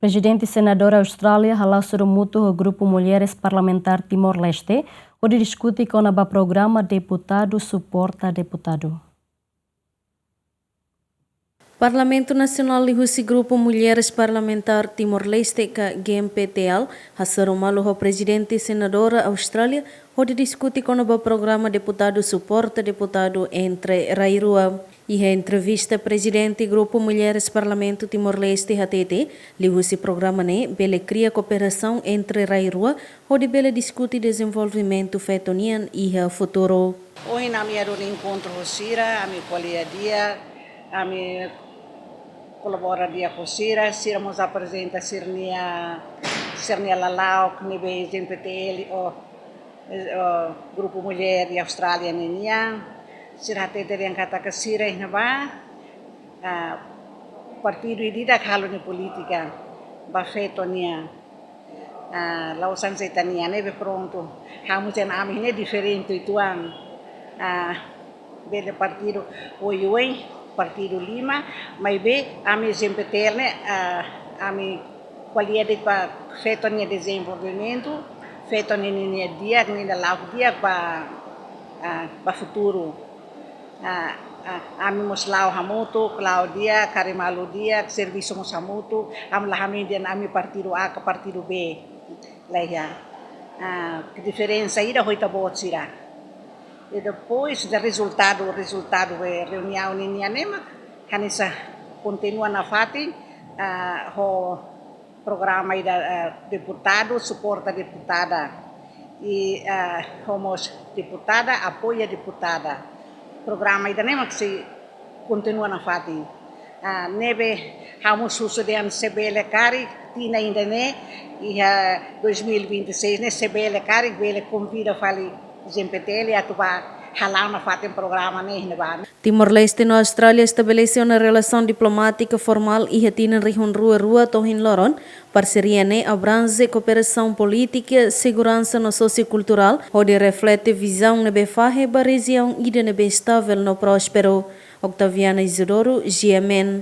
Presidente e senadora Austrália halau mutu o grupo Mulheres Parlamentar Timor-Leste, onde discute com o programa Deputado Suporta Deputado. Parlamento Nacional lihusi Grupo Mulheres Parlamentar Timor-Leste ka GMPTL hasarumalu ho Presidente e Senadora Austrália onde discute com o programa Deputado Suporta Deputado entre Rairua. E a entrevista Presidente Grupo Mulheres Parlamento Timor-Leste HTT lihusi programa ne bele cria cooperação entre Rairua onde bele discute desenvolvimento fetonian e a futuro. Hoje na minha encontro Sira, a minha colega a minha colaboradia com Sira nos apresenta Sirnia Lalau, que nebe GMPTL, o Grupo Mulher e Austrália Nenian, Sira tete yang kata ke Sira ba partido idida kalau ni politika ba fetonia lausan setania nebe pronto kamu jan ami ne diferente ituan bele partido oioi Partido Lima, mas ami GMPTL ami qualidade para fetonia desenvolvimento, fetonia dia nem lá dia para futuro. Ami moslau hamutu, Claudia, Karimalu dia, serviço mosamutu, am lahami dia ami partido A ke partido B. Lá ya. Que diferença ida hoita botsira. E depois do resultado da reunião em Anema, Hanisa continua na FATI, o programa da deputado, suporta deputada, e homos deputada, apoia deputada. Programa da Anema que se continua na FATI. Nebe, vamos suceder em Sebele Cari, Tina ainda né, e 2026, né, Sebele Cari, ele convida a falar GMPTL atuar halau na fatem programa Timor-Leste na Austrália estabeleceu uma relação diplomática formal e retina região rua tohin loron parceria ne abrange cooperação política segurança no sociocultural onde reflete visão nebe fahe ba região ida nebe estável no próspero. Octaviana Isidoro, GMN.